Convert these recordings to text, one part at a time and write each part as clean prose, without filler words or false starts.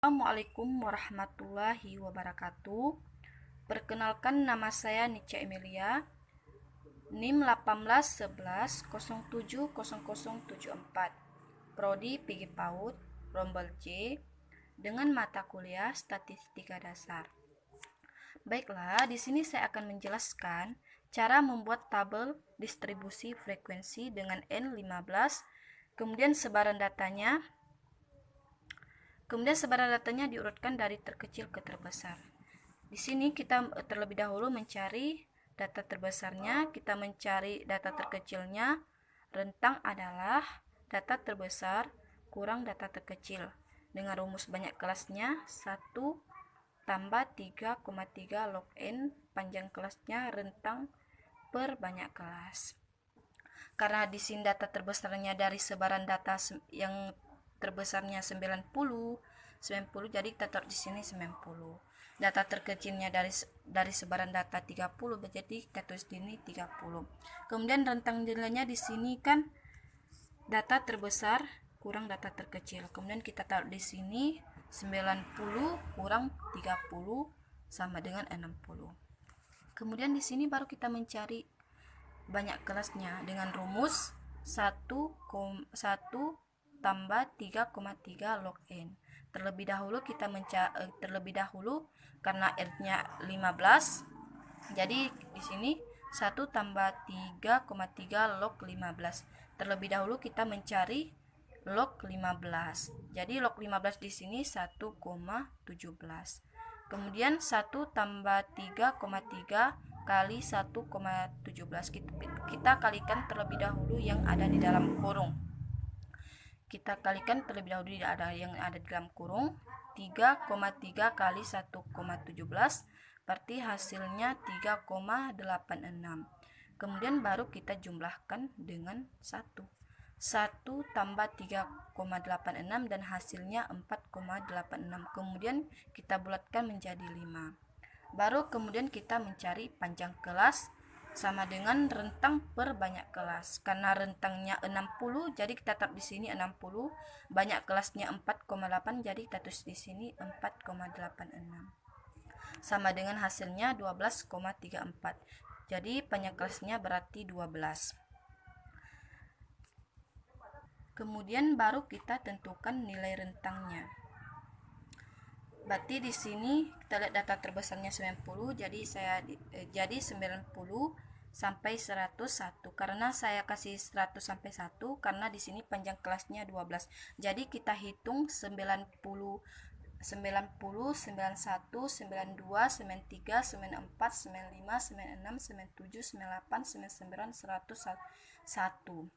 Assalamualaikum warahmatullahi wabarakatuh. Perkenalkan, nama saya Nica Emilia, NIM 1811070074, Prodi PG PAUD, Rombel C, dengan mata kuliah Statistika Dasar. Baiklah, di sini saya akan menjelaskan cara membuat tabel distribusi frekuensi dengan N15, kemudian sebaran datanya diurutkan dari terkecil ke terbesar. Di sini kita terlebih dahulu mencari data terbesarnya, kita mencari data terkecilnya. Rentang adalah data terbesar kurang data terkecil. Dengan rumus banyak kelasnya 1 tambah 3,3 log N, panjang kelasnya rentang per banyak kelas. Karena di sini data terbesarnya dari sebaran data yang terbesarnya 90, jadi kita taruh di sini 90. Data terkecilnya dari sebaran data 30, jadi kita tulis di sini 30. Kemudian rentang nilainya di sini kan data terbesar kurang data terkecil. Kemudian kita taruh di sini 90 kurang 30 sama dengan 60. Kemudian di sini baru kita mencari banyak kelasnya dengan rumus 1 tambah 3,3 log N. Terlebih dahulu karena R-nya 15, jadi di sini 1 tambah 3,3 log 15. Terlebih dahulu kita mencari log 15. Jadi log 15 di sini 1,17. Kemudian 1 tambah 3,3 kali 1,17. Kita kalikan terlebih dahulu yang ada di dalam kurung. Yang ada di dalam kurung. 3,3 kali 1,17 berarti hasilnya 3,86. Kemudian baru kita jumlahkan dengan 1. 1 tambah 3,86 dan hasilnya 4,86. Kemudian kita bulatkan menjadi 5. Baru kemudian kita mencari panjang kelas sama dengan rentang per banyak kelas. Karena rentangnya 60, jadi kita taruh di sini 60. Banyak kelasnya 4,8, jadi kita tulis di sini 4,86. Sama dengan hasilnya 12,34. Jadi banyak kelasnya berarti 12. Kemudian baru kita tentukan nilai rentangnya. Berarti di sini kita lihat data terbesarnya 90, jadi 90 sampai 101. Karena saya kasih 100 sampai 1 karena di sini panjang kelasnya 12. Jadi kita hitung 90, 91, 92, 93, 94, 95, 96, 97, 98, 99, 100, 1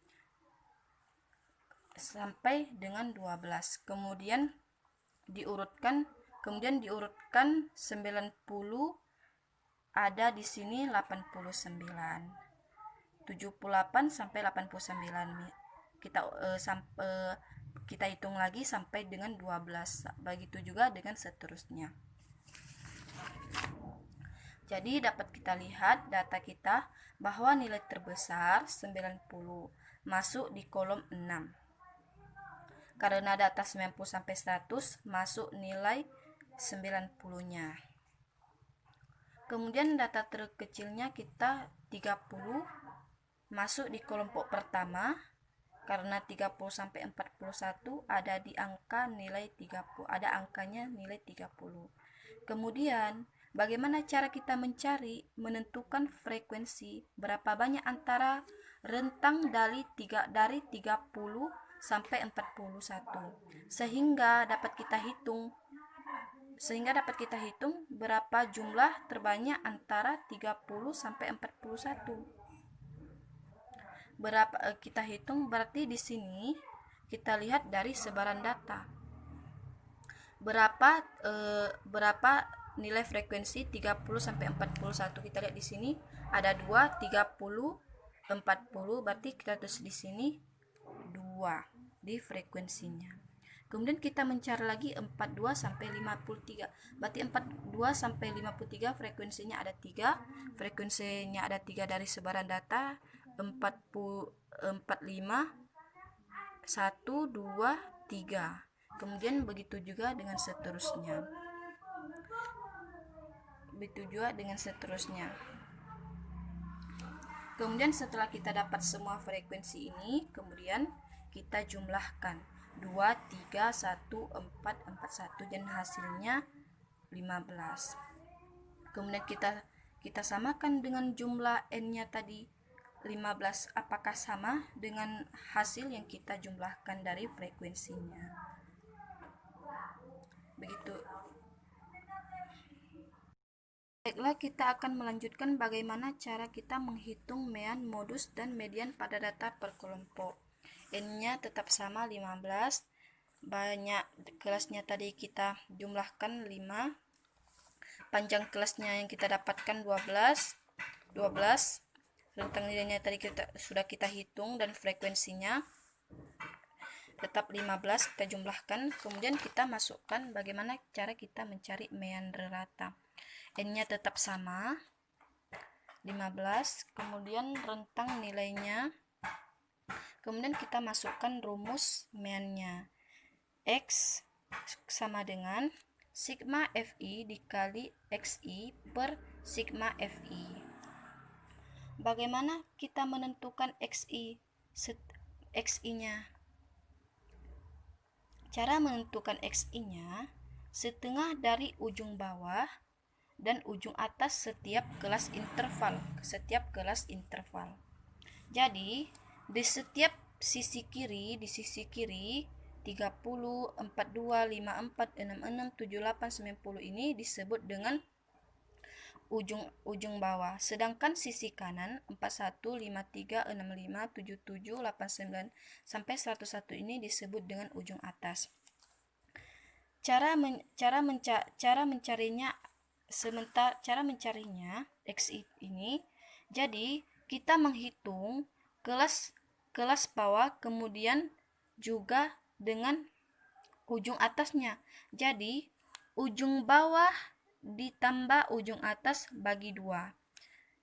sampai dengan 12. Kemudian diurutkan 90 ada di sini 89. 78 sampai 89. Kita hitung lagi sampai dengan 12. Begitu juga dengan seterusnya. Jadi dapat kita lihat data kita bahwa nilai terbesar 90 masuk di kolom 6. Karena data 90 sampai 100 masuk nilai 90-nya. Kemudian data terkecilnya kita 30 masuk di kelompok pertama. Karena 30 sampai 41 ada di angka nilai 30, ada angkanya nilai 30. Kemudian bagaimana cara kita menentukan frekuensi berapa banyak antara rentang dari 30 sampai 41, sehingga dapat kita hitung berapa jumlah terbanyak antara 30 sampai 41. Kita hitung, berarti di sini kita lihat dari sebaran data. Berapa nilai frekuensi 30 sampai 41. Kita lihat di sini ada 2, 30, 40, berarti kita tulis di sini 2 di frekuensinya. Kemudian kita mencari lagi 42 sampai 53. Berarti 42 sampai 53 frekuensinya ada 3. Frekuensinya ada 3 dari sebaran data 45 1, 2, 3. Kemudian begitu juga dengan seterusnya. Kemudian setelah kita dapat semua frekuensi ini, kemudian kita jumlahkan 2, 3, 1, 4, 4, 1 dan hasilnya 15. Kemudian kita samakan dengan jumlah n-nya tadi 15. Apakah sama dengan hasil yang kita jumlahkan dari frekuensinya? Begitu. Baiklah, kita akan melanjutkan bagaimana cara kita menghitung mean, modus, dan median pada data per kelompok. N-nya tetap sama 15. Banyak kelasnya tadi kita jumlahkan 5. Panjang kelasnya yang kita dapatkan 12. Rentang nilainya tadi sudah kita hitung dan frekuensinya tetap 15 kita jumlahkan. Kemudian kita masukkan bagaimana cara kita mencari meander rata. N-nya tetap sama 15, kemudian rentang nilainya. Kemudian kita masukkan rumus meannya. X sama dengan sigma Fi dikali Xi per sigma Fi. Bagaimana kita menentukan Xi-nya? Cara menentukan Xi-nya, setengah dari ujung bawah dan ujung atas setiap kelas interval. Jadi, di setiap sisi kiri 30, 42, 54, 66, 78, 90 ini disebut dengan ujung bawah. Sedangkan sisi kanan 41, 53, 65, 77, 89 sampai 101 ini disebut dengan ujung atas. Cara mencarinya Xi ini, jadi kita menghitung kelas bawah kemudian juga dengan ujung atasnya. Jadi ujung bawah ditambah ujung atas bagi 2.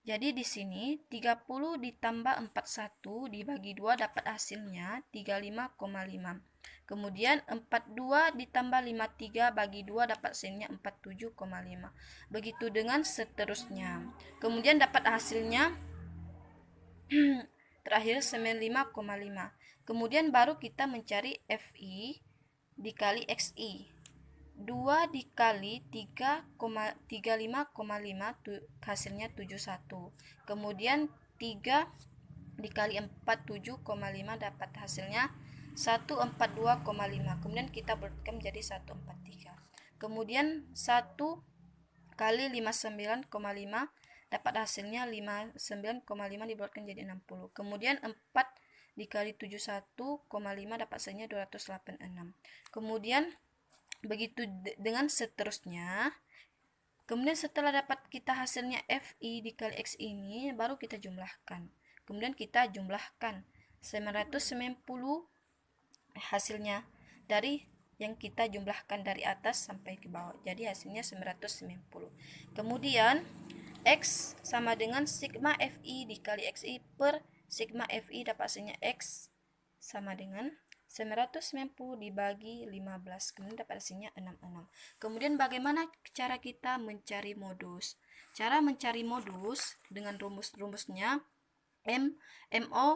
Jadi di sini 30 ditambah 41 dibagi 2 dapat hasilnya 35,5. Kemudian 42 ditambah 53 bagi 2 dapat hasilnya 47,5. Begitu dengan seterusnya. Kemudian dapat hasilnya terakhir 95,5. Kemudian baru kita mencari Fi dikali Xi. 2 dikali 35,5 hasilnya 71. Kemudian 3 dikali 4 7,5 dapat hasilnya 142,5. Kemudian kita bulatkan menjadi 143. Kemudian 1 kali 59,5 dapat hasilnya 59,5 dibulatkan jadi 60. Kemudian 4 dikali 71,5 dapat hasilnya 286. Kemudian begitu dengan seterusnya. Kemudian setelah dapat kita hasilnya Fi dikali X ini, baru kita jumlahkan. Kemudian kita jumlahkan 990 hasilnya dari yang kita jumlahkan dari atas sampai ke bawah. Jadi hasilnya 990. Kemudian X sama dengan sigma Fi dikali Xi per sigma Fi dapat hasilnya X sama dengan 990 dibagi 15, kemudian dapat hasilnya 66. Kemudian bagaimana cara kita mencari modus? Cara mencari modus dengan rumusnya MO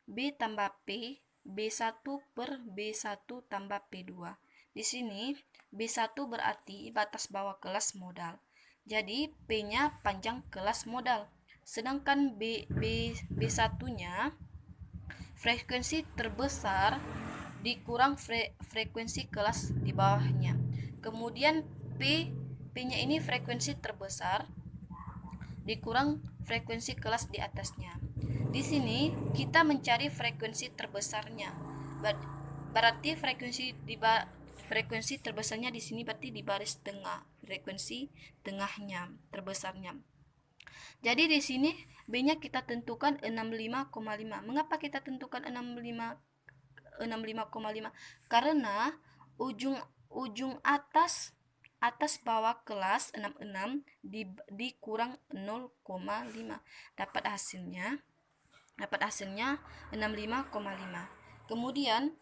B tambah P, B1 per B1 tambah P2. Di sini B1 berarti batas bawah kelas modal. Jadi P-nya panjang kelas modal. Sedangkan B1-nya frekuensi terbesar dikurang frekuensi kelas di bawahnya. Kemudian P-nya ini frekuensi terbesar dikurang frekuensi kelas di atasnya. Di sini kita mencari frekuensi terbesarnya. Berarti frekuensi terbesarnya di sini berarti di baris tengah, frekuensi tengahnya, terbesarnya. Jadi di sini B-nya kita tentukan 65,5. Mengapa kita tentukan 65,5? Karena ujung atas bawah kelas 66 dikurang 0,5 dapat hasilnya 65,5. Kemudian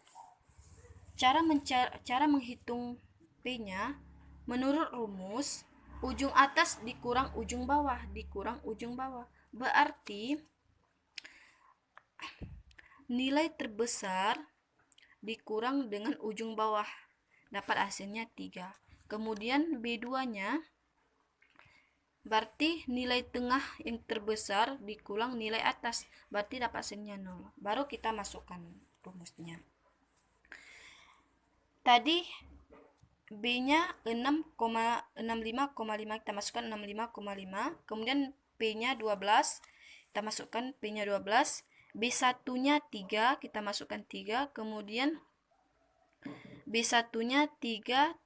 Cara menghitung P-nya menurut rumus ujung atas dikurang ujung bawah berarti nilai terbesar dikurang dengan ujung bawah dapat hasilnya 3. Kemudian B2-nya berarti nilai tengah yang terbesar dikurang nilai atas, berarti dapat hasilnya 0. Baru kita masukkan rumusnya. Tadi B-nya 6,65,5, kita masukkan 65,5. Kemudian P-nya 12, kita masukkan P-nya 12. B1-nya 3, kita masukkan 3. Kemudian B1-nya 3,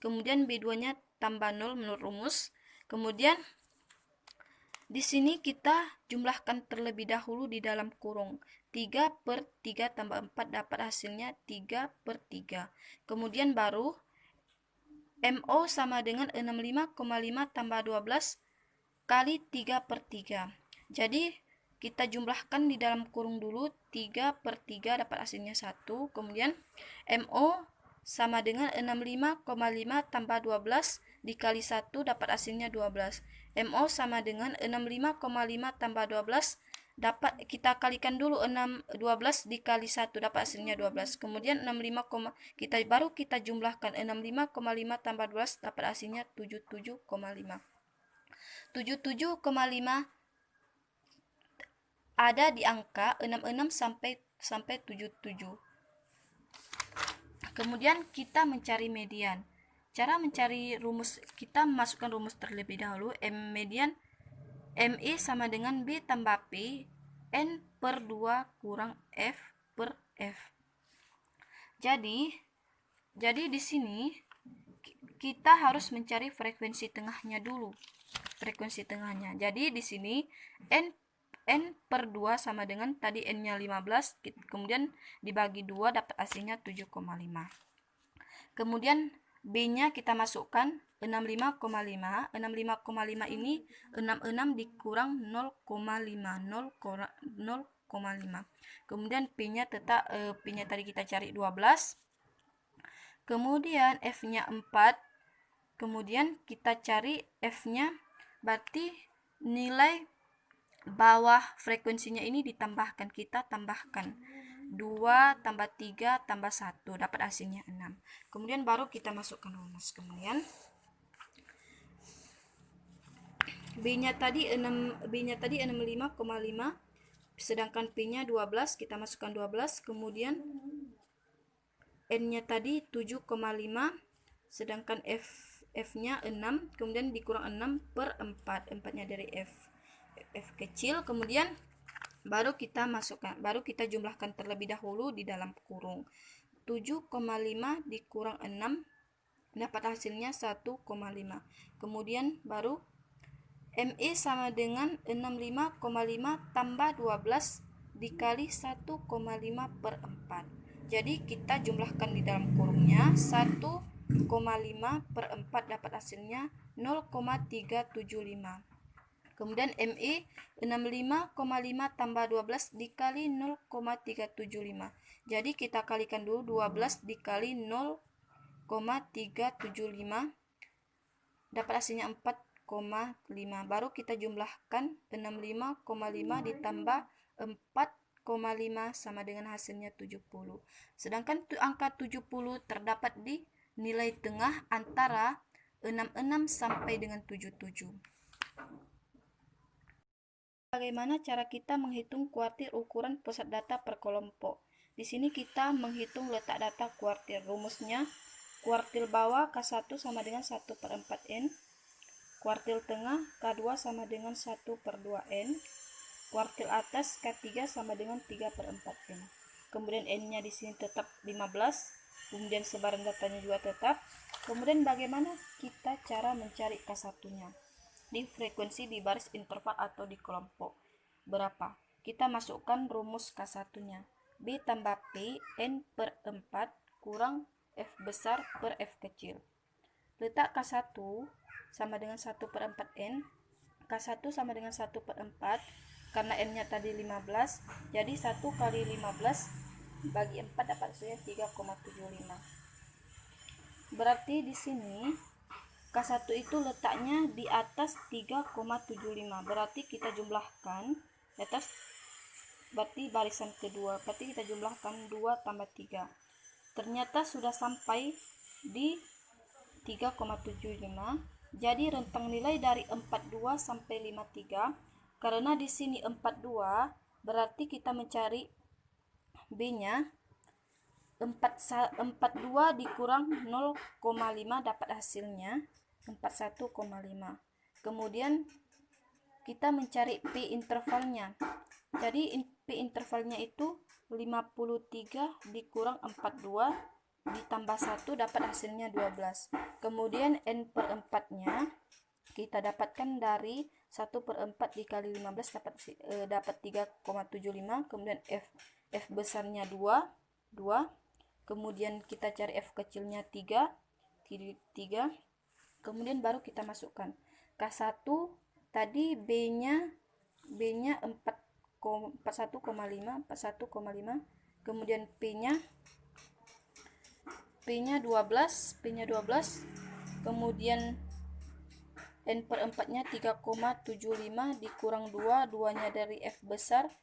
kemudian B2-nya tambah 0 menurut rumus. Kemudian di sini kita jumlahkan terlebih dahulu di dalam kurung. 3/3 tambah 4 dapat hasilnya 3/3. Kemudian baru MO sama dengan 65,5 tambah 12 kali 3/3. Jadi kita jumlahkan di dalam kurung dulu, 3/3 dapat hasilnya 1. Kemudian MO sama dengan 65,5 tambah 12 dikali 1 dapat hasilnya 12. MO sama dengan 65,5 tambah 12 dapat kita kalikan dulu 12 dikali 1 dapat hasilnya 12. Kemudian 65, kita jumlahkan 65,5 tambah 12 dapat hasilnya 77,5. 77,5 ada di angka 66 sampai 77. Kemudian kita mencari median. Cara mencari rumus, kita masukkan rumus terlebih dahulu. Median MI sama dengan B tambah P N/2 kurang F/F. Jadi di sini kita harus mencari frekuensi tengahnya dulu. Jadi di sini N/2 sama dengan tadi N-nya 15, kemudian dibagi 2 dapat hasilnya 7,5. Kemudian B-nya kita masukkan 65,5. 65,5 ini 66 dikurang 0,5. Kemudian P-nya tadi kita cari 12. Kemudian F-nya 4. Kemudian kita cari F-nya, berarti nilai bawah frekuensinya ini ditambahkan. Kita tambahkan 2 tambah 3 tambah 1 dapat hasilnya 6. Kemudian baru kita masukkan rumus. Kemudian B-nya tadi 65,5, sedangkan P-nya 12, kita masukkan 12. Kemudian N-nya tadi 7,5, sedangkan F-nya 6, kemudian dikurang 6/4. 4-nya dari F kecil. Kemudian baru kita jumlahkan terlebih dahulu di dalam kurung. 7,5 dikurang 6 dapat hasilnya 1,5. Kemudian baru MI sama dengan 65,5 tambah 12 dikali 1,5/4. Jadi kita jumlahkan di dalam kurungnya, 1,5/4 dapat hasilnya 0,375. Kemudian MI 65,5 tambah 12 dikali 0,375. Jadi kita kalikan dulu 12 dikali 0,375 dapat hasilnya 4,5. Baru kita jumlahkan 65,5 ditambah 4,5 sama dengan hasilnya 70. Sedangkan angka 70 terdapat di nilai tengah antara 66 sampai dengan 77. Bagaimana cara kita menghitung kuartil ukuran pusat data per kelompok? Di sini kita menghitung letak data kuartil. Rumusnya, kuartil bawah K1 sama dengan 1/4N, kuartil tengah K2 sama dengan 1/2N, kuartil atas K3 sama dengan 3/4N. Kemudian N-nya di sini tetap 15, kemudian sebaran datanya juga tetap. Kemudian bagaimana kita cara mencari K1-nya? Di frekuensi di baris interval atau di kelompok berapa? Kita masukkan rumus K1-nya. B tambah P N/4 kurang F besar per F kecil. Letak K1 sama dengan 1/4N. K1 sama dengan 1/4, karena N-nya tadi 15, jadi 1 kali 15 bagi 4 dapat hasilnya 3,75. Berarti di sini K1 itu letaknya di atas 3,75. Berarti kita jumlahkan di atas, berarti barisan kedua. Berarti kita jumlahkan 2 tambah 3. Ternyata sudah sampai di 3,75. Jadi rentang nilai dari 42 sampai 53. Karena di sini 42, berarti kita mencari B-nya. 42 dikurang 0,5 dapat hasilnya 41,5. Kemudian kita mencari P intervalnya. Jadi P intervalnya itu 53 dikurang 42 ditambah 1 dapat hasilnya 12. Kemudian N per 4-nya kita dapatkan dari 1/4 dikali 15 dapat 3,75. Kemudian F besarnya 2. Kemudian kita cari F kecilnya 3. Kemudian baru kita masukkan K1 tadi B-nya 41,5. Kemudian P-nya 12. Kemudian N per 4-nya 3,75 dikurang 2, 2-nya dari F besar.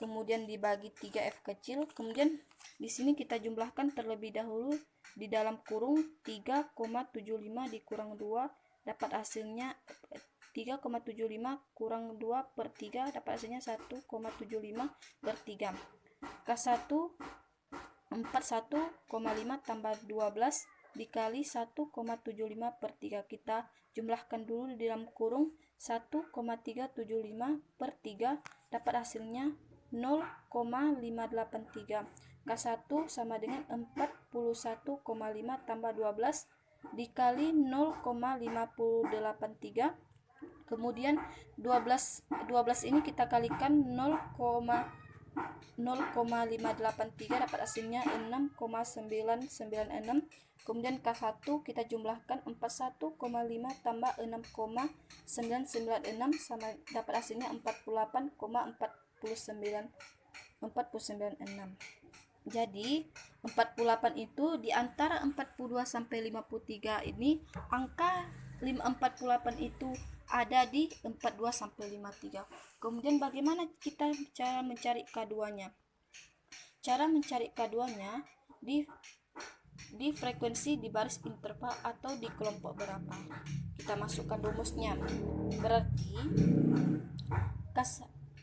Kemudian dibagi 3 F kecil. Kemudian di sini kita jumlahkan terlebih dahulu di dalam kurung 3,75 dikurang 2 dapat hasilnya 3,75 kurang 2 per 3 dapat hasilnya 1,75 per 3. K1 41,5 tambah 12 dikali 1,75 per 3. Kita jumlahkan dulu di dalam kurung 1,375 per 3 dapat hasilnya 0,583. K1 sama dengan 41,5 tambah 12 dikali 0,583. Kemudian 12 ini kita kalikan 0,583 dapat hasilnya 6,996. Kemudian K1 kita jumlahkan 41,5 tambah 6,996 sama dapat hasilnya 48,496. Jadi 48 itu di antara 42 sampai 53 ini angka 48 itu ada di 42 sampai 53. Kemudian bagaimana kita cara mencari K2-nya? Cara mencari K2-nya di frekuensi di baris interval atau di kelompok berapa. Kita masukkan rumusnya. Berarti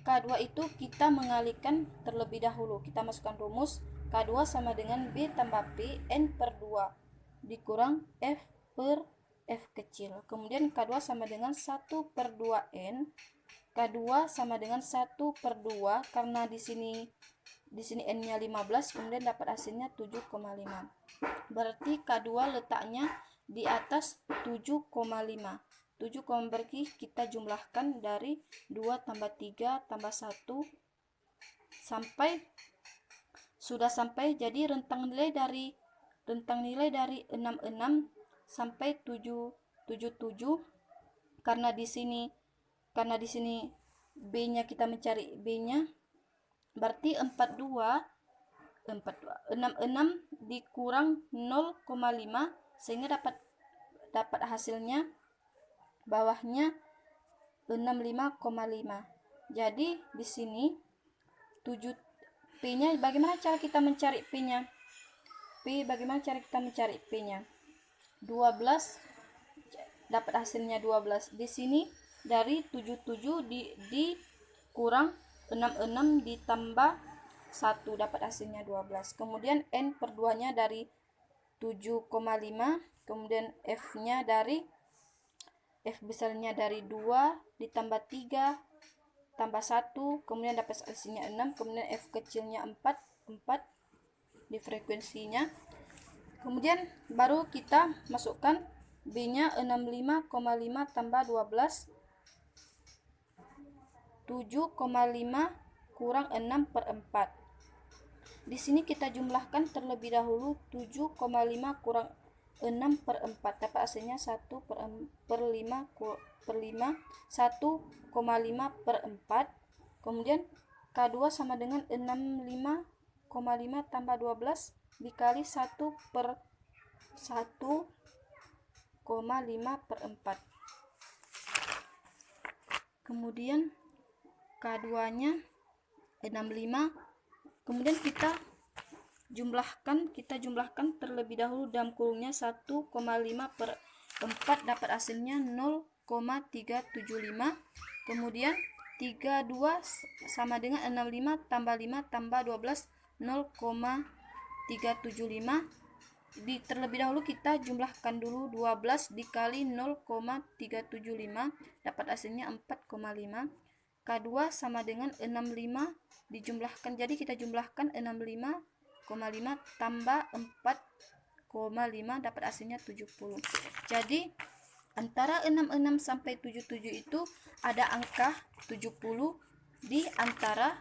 K2 itu kita mengalihkan terlebih dahulu. Kita masukkan rumus K2 sama dengan B tambah P N per 2 dikurang F per F kecil. Kemudian K2 sama dengan 1 per 2N. K2 sama dengan 1 per 2 karena di sini N-nya 15, kemudian dapat hasilnya 7,5. Berarti K2 letaknya di atas 7,5. 7, berarti kita jumlahkan dari 2 tambah 3 tambah 1 sampai sudah sampai. Jadi rentang nilai dari 66 sampai 777 karena di sini B-nya kita mencari B-nya berarti 66 dikurang 0,5 sehingga dapat hasilnya bawahnya 65,5. Jadi di sini P-nya bagaimana cara kita mencari P-nya? Bagaimana cara kita mencari P-nya? 12 dapat hasilnya 12. Di sini dari 77 dikurang 66 ditambah 1 dapat hasilnya 12. Kemudian N per 2-nya dari 7,5, kemudian F-nya dari F besarnya dari 2 ditambah 3 tambah 1, kemudian dapat hasilnya 6, kemudian F kecilnya 4 di frekuensinya. Kemudian baru kita masukkan B-nya 65,5 tambah 12 7,5 kurang 6 per 4. Di sini kita jumlahkan terlebih dahulu 7,5 kurang 6 per 4 dapat hasilnya 1 per 5 1,5 per 4. Kemudian K2 sama dengan 65 0,5 tambah 12 dikali 1 per 1,5 per 4. Kemudian K2 nya 65. Kemudian kita jumlahkan terlebih dahulu dalam kurungnya 1,5 per 4 dapat hasilnya 0,375. Kemudian 32 sama dengan 65 tambah 5 tambah 12 0,375. Terlebih dahulu kita jumlahkan dulu 12 dikali 0,375 dapat hasilnya 4,5. K2 sama dengan 65 dijumlahkan, jadi kita jumlahkan 65,5 tambah 4,5 dapat hasilnya 70. Jadi antara 66 sampai 77 itu ada angka 70 di antara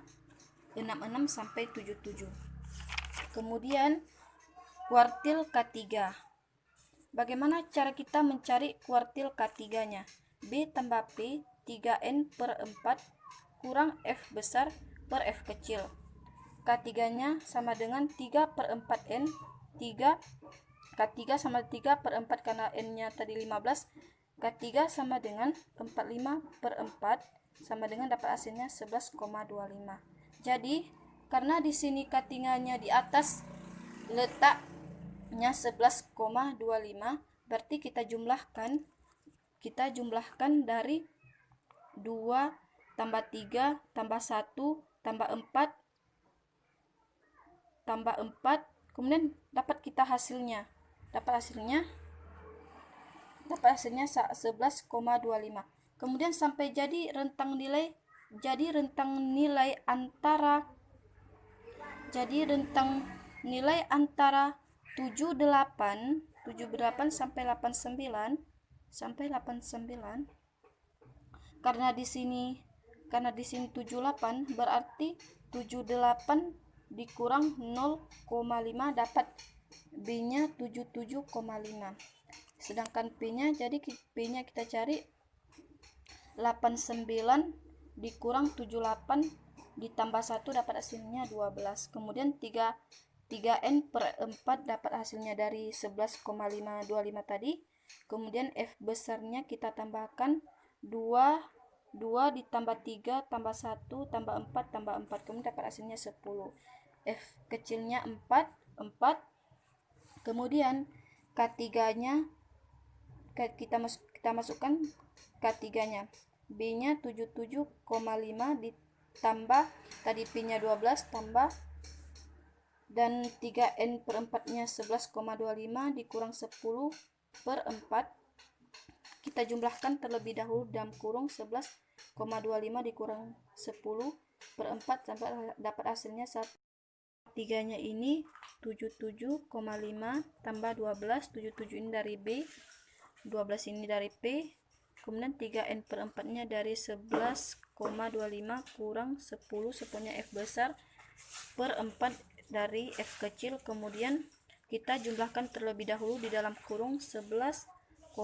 66 sampai 77. Kemudian kuartil K3. Bagaimana cara kita mencari kuartil K3 nya? B tambah P 3N per 4 kurang F besar per F kecil. K3 nya sama dengan 3 per 4N. K3 sama 3 per 4 karena N nya tadi 15. K3 sama dengan 45 per 4 sama dengan dapat hasilnya 11,25. Jadi karena di sini K3 nya di atas letaknya 11,25, berarti kita jumlahkan dari 2 tambah 3 tambah 1 tambah 4 tambah 4, kemudian dapat hasilnya 11,25. Kemudian sampai jadi rentang nilai antara 78 sampai 89. Karena di sini 78, berarti 78 dikurang 0,5 dapat B-nya 77,5. Sedangkan P-nya, jadi P-nya kita cari 89 dikurang 78 ditambah 1 dapat hasilnya 12. Kemudian 3N per 4 dapat hasilnya dari 11,525 tadi. Kemudian F besarnya kita tambahkan 2 ditambah 3 tambah 1 tambah 4 tambah 4, kemudian dapat hasilnya 10. F kecilnya 4. Kemudian K3 nya kita masukkan K3 nya. B nya 77,5 ditambah tadi P nya 12 tambah dan 3N per 4 nya 11,25 dikurang 10 per 4. Kita jumlahkan terlebih dahulu dalam kurung 11,25 dikurang 10 per 4 sampai dapat hasilnya 1. 3 nya ini 77,5 tambah 12, 77 ini dari B, 12 ini dari P, kemudian 3N per 4 nya dari 11,25 kurang 10, 10 nya F besar per 4 dari F kecil. Kemudian kita jumlahkan terlebih dahulu di dalam kurung 11,25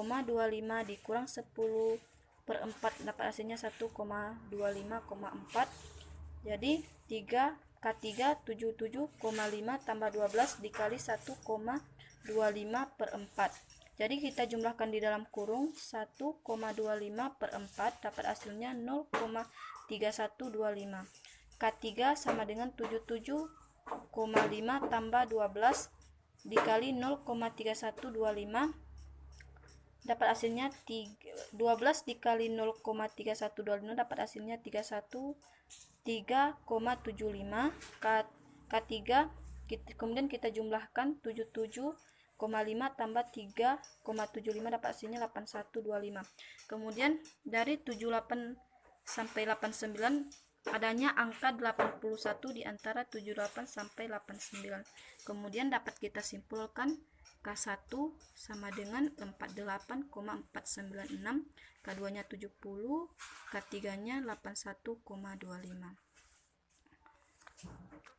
dikurang 10 per 4 dapat hasilnya 1,25,4. Jadi K3 77,5 tambah 12 dikali 1,25 per 4. Jadi kita jumlahkan di dalam kurung 1,25 per 4 dapat hasilnya 0,3125. K3 sama dengan 77,5 tambah 12 dikali 0,3125 dapat hasilnya 12 dikali 0,3125 dapat hasilnya 3,75. K3 kemudian kita jumlahkan 77,5 tambah 3,75 dapat hasilnya 8125. Kemudian dari 78 sampai 89 adanya angka 81 di antara 78 sampai 89. Kemudian dapat kita simpulkan K1 sama dengan 48,496, K2 nya 70, K3 nya 81,25.